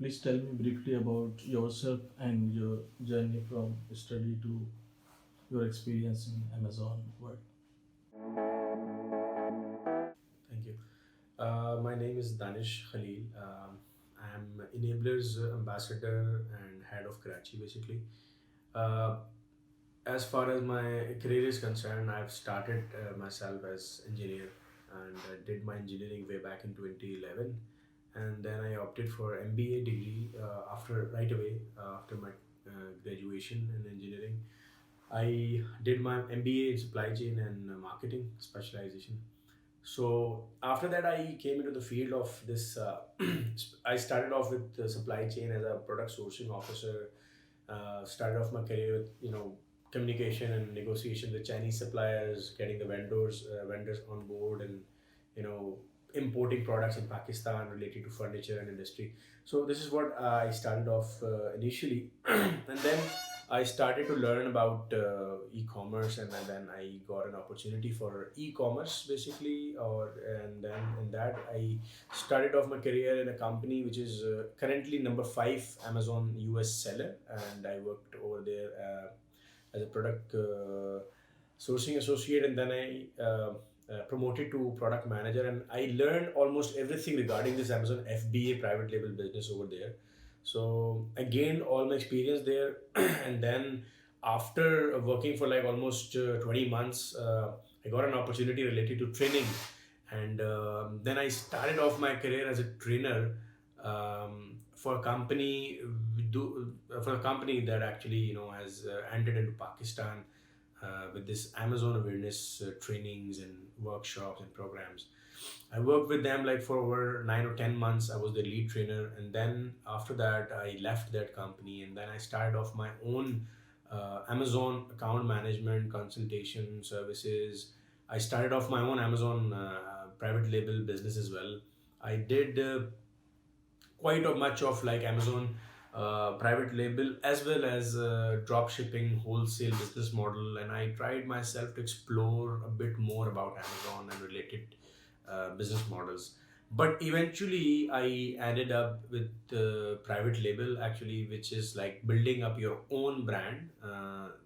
please tell me briefly about yourself and your journey from study to your experience in Amazon work. Thank you. My name is Danish Khalil. I'm Enablers Ambassador and Head of Karachi, basically. Uh, as far as my career is concerned, I've started myself as engineer and did my engineering way back in 2011, and then I opted for MBA degree after right away after my graduation in engineering. I did my MBA in supply chain and marketing specialization. So after that, I came into the field of this. I started off with the supply chain as a product sourcing officer. Started off my career with communication and negotiation with Chinese suppliers, getting the vendors on board, and you know importing products in Pakistan related to furniture and industry. So this is what I started off initially, and then I started to learn about e-commerce, and then I got an opportunity for e-commerce basically, and then in that I started off my career in a company which is currently number five Amazon US seller, and I worked over there as a product sourcing associate, and then I promoted to product manager, and I learned almost everything regarding this Amazon FBA private label business over there. So I gained all my experience there, and then after working for like almost 20 months, I got an opportunity related to training, and then I started off my career as a trainer for a company for a company that actually has entered into Pakistan with this Amazon awareness trainings and workshops and programs. I worked with them like for over 9 or 10 months. I was the lead trainer, and then after that, I left that company, and then I started off my own Amazon account management consultation services. I started off my own Amazon private label business as well. I did quite a much of like Amazon private label as well as drop shipping wholesale business model, and I tried myself to explore a bit more about Amazon and related business models. But eventually, I ended up with private label actually, which is like building up your own brand.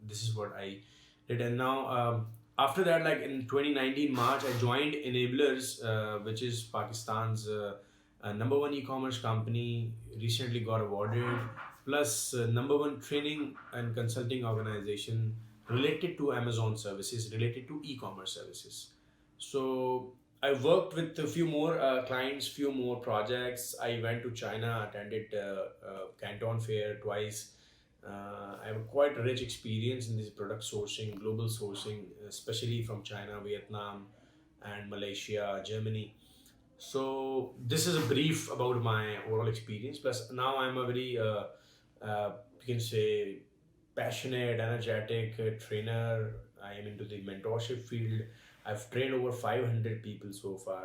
This is what I did, and now. After that, like in 2019 March, I joined Enablers, which is Pakistan's number one e-commerce company, recently got awarded, plus number one training and consulting organization related to Amazon services, related to e-commerce services. So I worked with a few more clients, few more projects. I went to China, attended Canton Fair twice. I have quite a rich experience in this product sourcing, global sourcing, especially from China, Vietnam, and Malaysia, Germany. So this is a brief about my overall experience. Plus, now I'm a very, you can say, passionate, energetic trainer. I am into the mentorship field. I've trained over 500 people so far,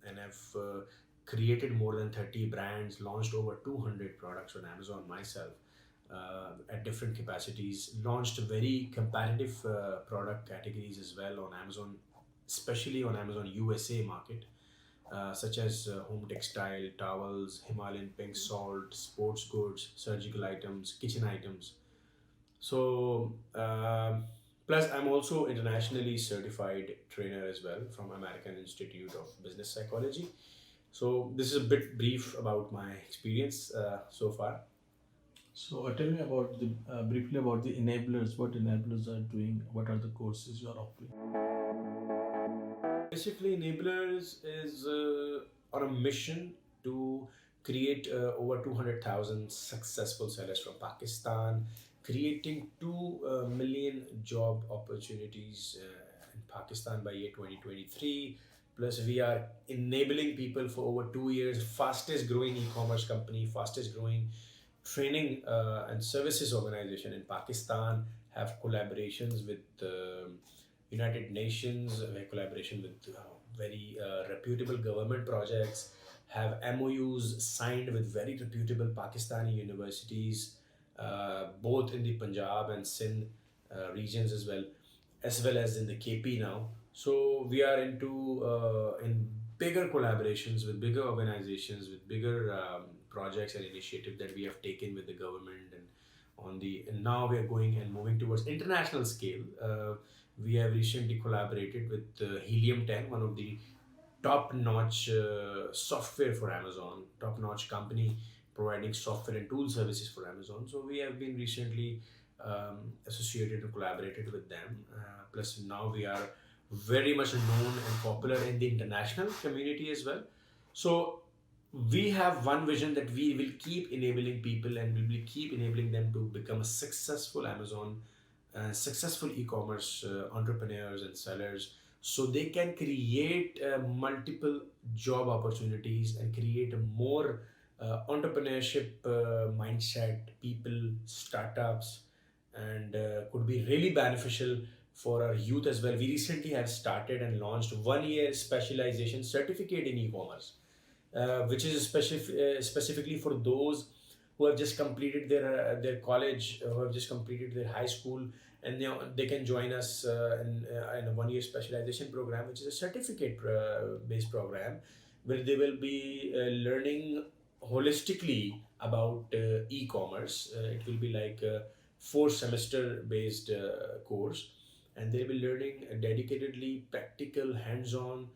and I've created more than 30 brands, launched over 200 products on Amazon myself at different capacities, launched very competitive product categories as well on Amazon, especially on Amazon USA market, such as home textile, towels, Himalayan pink salt, sports goods, surgical items, kitchen items. So, plus I'm also internationally certified trainer as well from American Institute of Business Psychology. So this is a bit brief about my experience so far. So, tell me about the briefly about the enablers. What enablers are doing? What are the courses you are offering? Basically, Enablers is on a mission to create over 200,000 successful sellers from Pakistan, creating 2 million job opportunities in Pakistan by year 2023. Plus, we are enabling people for over 2 years, fastest growing e-commerce company, fastest growing training and services organization in Pakistan, have collaborations with United Nations, collaboration with very reputable government projects, have MOUs signed with very reputable Pakistani universities, both in the Punjab and Sindh regions as well as in the KP now. So we are into in bigger collaborations with bigger organizations with bigger projects and initiatives that we have taken with the government, and now we are going and moving towards international scale. We have recently collaborated with Helium 10, one of the top-notch software for Amazon, top-notch company providing software and tool services for Amazon. So we have been recently associated and collaborated with them. Plus now we are very much known and popular in the international community as well. So we have one vision that we will keep enabling people and we will keep enabling them to become a successful Amazon, successful e-commerce entrepreneurs and sellers, so they can create multiple job opportunities and create a more entrepreneurship mindset, people, startups, and could be really beneficial for our youth as well. We recently have started and launched 1 year specialization certificate in e-commerce, which is specifically for those who have just completed their college, who have just completed their high school, and they can join us in a 1 year specialization program, which is a certificate based program where they will be learning holistically about e-commerce. It will be like a 4 semester based course, and they'll be learning dedicatedly practical hands-on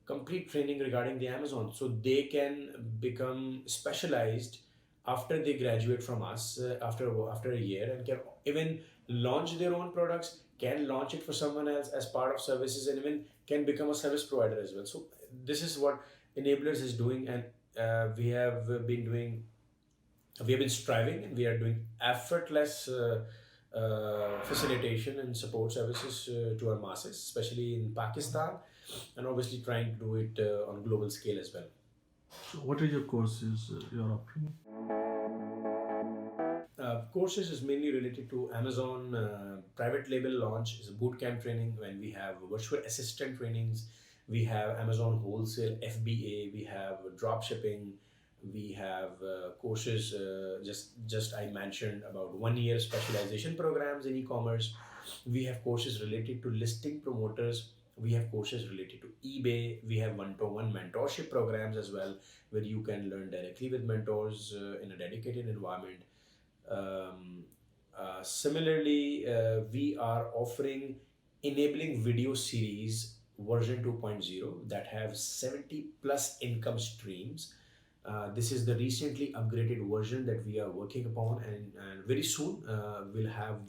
complete training regarding the Amazon, so they can become specialized after they graduate from us after a year, and can even launch their own products, can launch it for someone else as part of services, and even can become a service provider as well. So this is what Enablers is doing, and we have been striving, and we are doing effortless facilitation and support services to our masses, especially in Pakistan, and obviously trying to do it on a global scale as well. So what are your courses you're offering? Courses is mainly related to Amazon private label launch, is a bootcamp training when we have virtual assistant trainings, we have Amazon wholesale FBA, we have drop shipping, we have courses, just I mentioned about 1 year specialization programs in e-commerce. We have courses related to listing promoters, we have courses related to eBay, we have one-to-one mentorship programs as well, where you can learn directly with mentors in a dedicated environment. Similarly, we are offering enabling video series version 2.0 that have 70 plus income streams. This is the recently upgraded version that we are working upon, and very soon we'll have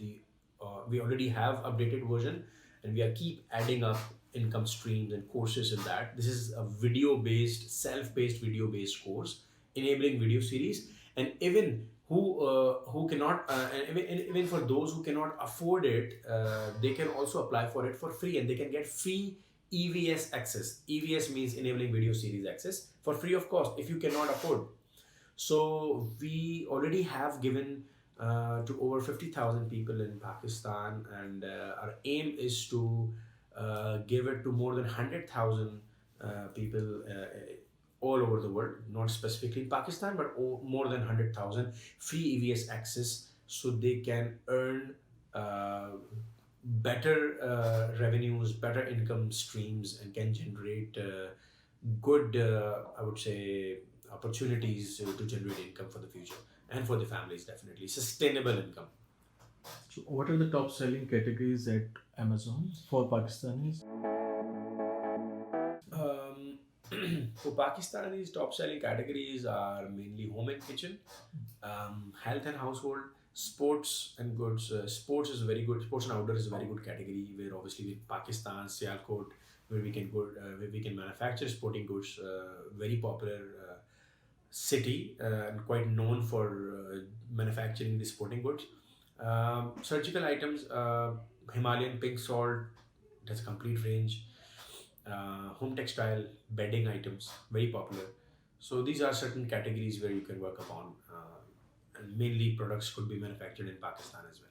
we already have updated version, and we are keep adding up income streams and courses in that. This is a video based, self-paced video based course enabling video series, and even who cannot and even for those who cannot afford it, they can also apply for it for free, and they can get free EVS access. EVS means enabling video series access for free of cost if you cannot afford. So we already have given to over 50,000 people in Pakistan, and our aim is to give it to more than 100,000 people all over the world, not specifically in Pakistan, but more than 100,000 free EVS access, so they can earn better revenues, better income streams, and can generate good, I would say, opportunities to generate income for the future and for the families, definitely. Sustainable income. So what are the top selling categories at Amazon for Pakistanis? For Pakistanis, top selling categories are mainly home and kitchen, health and household, sports and goods. Sports is very good. Sports and outdoor is a very good category, where obviously with Pakistan, Sialkot, where we can manufacture sporting goods, very popular city and quite known for manufacturing the sporting goods. Surgical items, Himalayan pink salt, that's a complete range. Home textile, bedding items, very popular. So these are certain categories where you can work upon, and mainly products could be manufactured in Pakistan as well.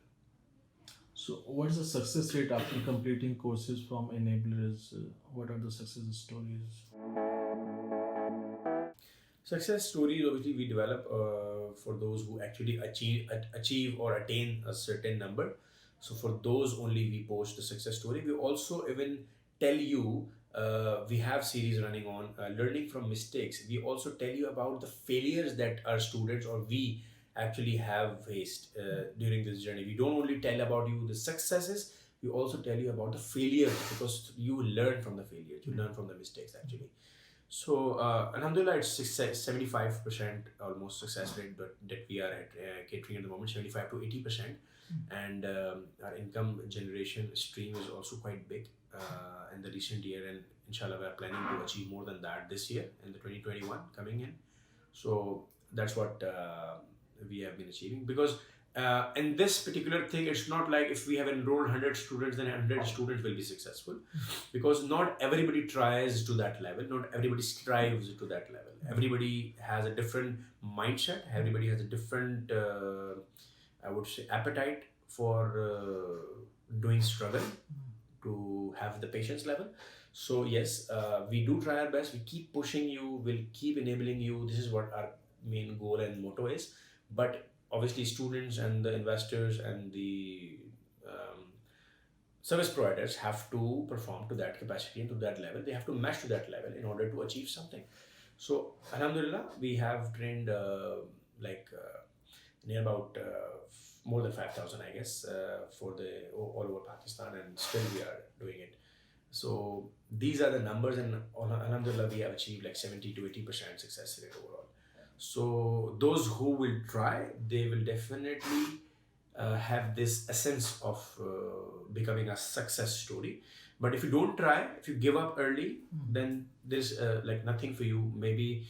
So what is the success rate after completing courses from Enablers? What are the success stories? Success stories, obviously, we develop for those who actually achieve or attain a certain number. So for those only, we post the success story. We also even tell you we have series running on learning from mistakes. We also tell you about the failures that our students or we actually have faced during this journey. We don't only tell about you the successes, we also tell you about the failures, because you learn from the failures, you learn from the mistakes actually. So, Alhamdulillah, it's 75% almost success rate that we are at catering at the moment, 75 to 80%. And our income generation stream is also quite big in the recent year. And inshallah, we are planning to achieve more than that this year in the 2021 coming in. So, that's what we have been achieving. Because in this particular thing, it's not like if we have enrolled 100 students, then 100 students will be successful, because not everybody tries to that level, not everybody strives to that level. Everybody has a different mindset, everybody has a different I would say appetite for doing struggle to have the patience level. So yes, we do try our best, we keep pushing you, we'll keep enabling you. This is what our main goal and motto is. But obviously students and the investors and the service providers have to perform to that capacity and to that level. They have to match to that level in order to achieve something. So Alhamdulillah, we have trained near about more than 5,000, I guess, for the all over Pakistan, and still we are doing it. So these are the numbers, and Alhamdulillah, we have achieved like 70 to 80% success rate overall. So those who will try, they will definitely have this essence of becoming a success story. But if you don't try, if you give up early, then there's like nothing for you. Maybe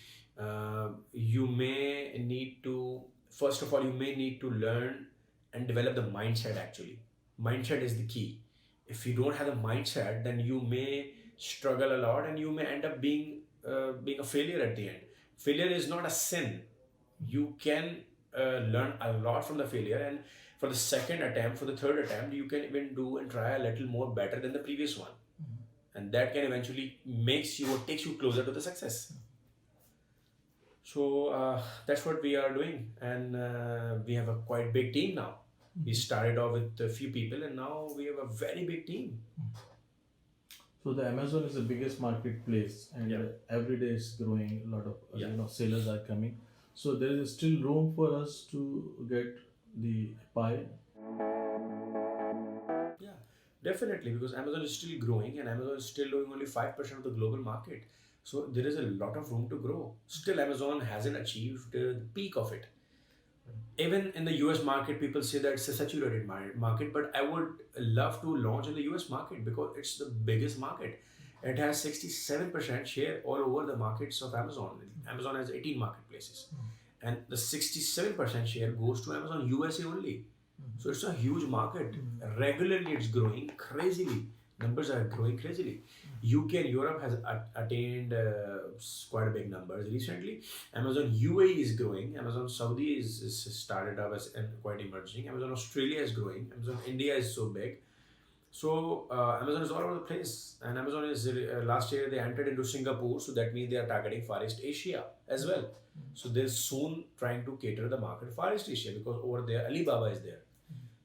you may need to, first of all, you may need to learn and develop the mindset actually. Mindset is the key. If you don't have the mindset, then you may struggle a lot and you may end up being a failure at the end. Failure is not a sin. You can learn a lot from the failure, and for the second attempt, for the third attempt, you can even do and try a little more better than the previous one. And that can eventually makes you or takes you closer to the success. So that's what we are doing, and we have a quite big team now. We started off with a few people, and now we have a very big team. So the Amazon is the biggest marketplace, and Yeah. every day it's growing. A lot of Yeah. sellers are coming. So there is still room for us to get the pie. Yeah, definitely, because Amazon is still growing and Amazon is still doing only 5% of the global market. So there is a lot of room to grow. Still, Amazon hasn't achieved the peak of it. Even in the US market, people say that it's a saturated market, but I would love to launch in the US market because it's the biggest market. It has 67% share all over the markets of Amazon. Amazon has 18 marketplaces. And the 67% share goes to Amazon USA only. So it's a huge market. Regularly it's growing crazily. Numbers are growing crazily. UK and Europe has attained quite a big numbers recently. Amazon UAE is growing. Amazon Saudi is started up as and quite emerging. Amazon Australia is growing. Amazon India is so big. So Amazon is all over the place, and Amazon is last year they entered into Singapore, so that means they are targeting Far East Asia as well. So they're soon trying to cater the market Far East Asia, because over there Alibaba is there.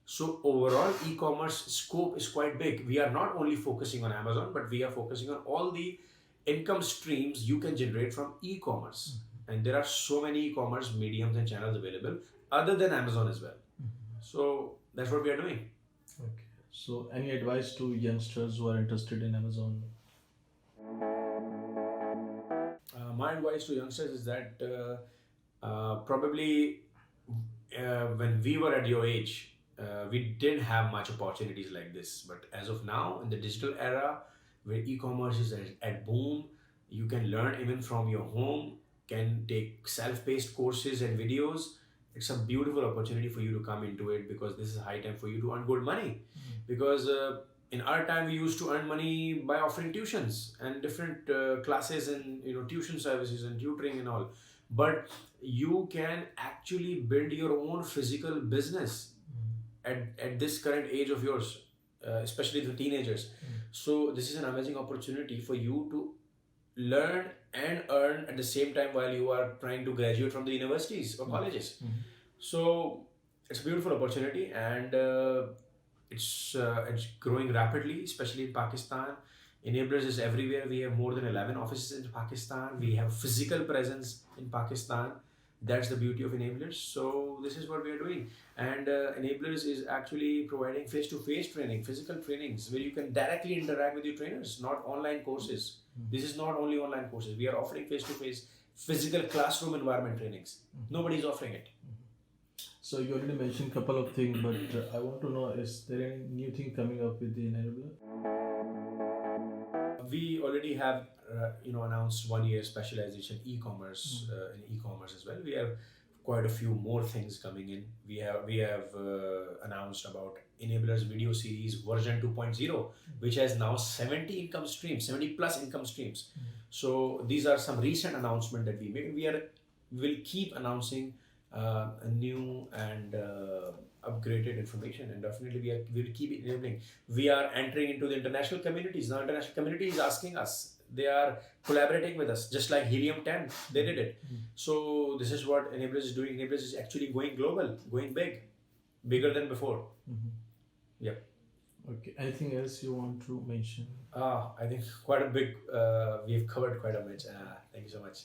So overall e-commerce scope is quite big. We are not only focusing on Amazon, but we are focusing on all the income streams you can generate from e-commerce. And there are so many e-commerce mediums and channels available other than Amazon as well. So that's what we are doing. Okay. So any advice to youngsters who are interested in Amazon? My advice to youngsters is that probably when we were at your age, we didn't have much opportunities like this. But as of now, in the digital era, where e-commerce is at boom, you can learn even from your home, can take self-paced courses and videos. It's a beautiful opportunity for you to come into it, because this is a high time for you to earn good money. Because in our time, we used to earn money by offering tuitions and different classes and tuition services and tutoring and all. But you can actually build your own physical business at this current age of yours, especially the teenagers. So this is an amazing opportunity for you to learn and earn at the same time while you are trying to graduate from the universities or colleges. So it's a beautiful opportunity, and it's growing rapidly, especially in Pakistan. Enablers is everywhere. We have more than 11 offices in Pakistan. We have physical presence in Pakistan. That's the beauty of Enablers. So this is what we are doing. And Enablers is actually providing face-to-face training, physical trainings, where you can directly interact with your trainers, not online courses. This is not only online courses. We are offering face-to-face physical classroom environment trainings. Nobody is offering it. So you already mentioned a couple of things, but I want to know, is there any new thing coming up with the enabler? We already have announced 1 year specialization e-commerce in e-commerce as well. We have quite a few more things coming in. We have announced about Enablers video series version 2.0, which has now 70 income streams, 70 plus income streams. So these are some recent announcements that we made. We will keep announcing new and upgraded information, and definitely we will keep enabling. We are entering into the international communities now. International community is asking us, they are collaborating with us, just like Helium 10 they did it. So this is what Enablers is doing. Enablers is actually going global, going bigger than before. Yep. Okay, anything else you want to mention? I think quite a big we have covered quite a bit. Thank you so much.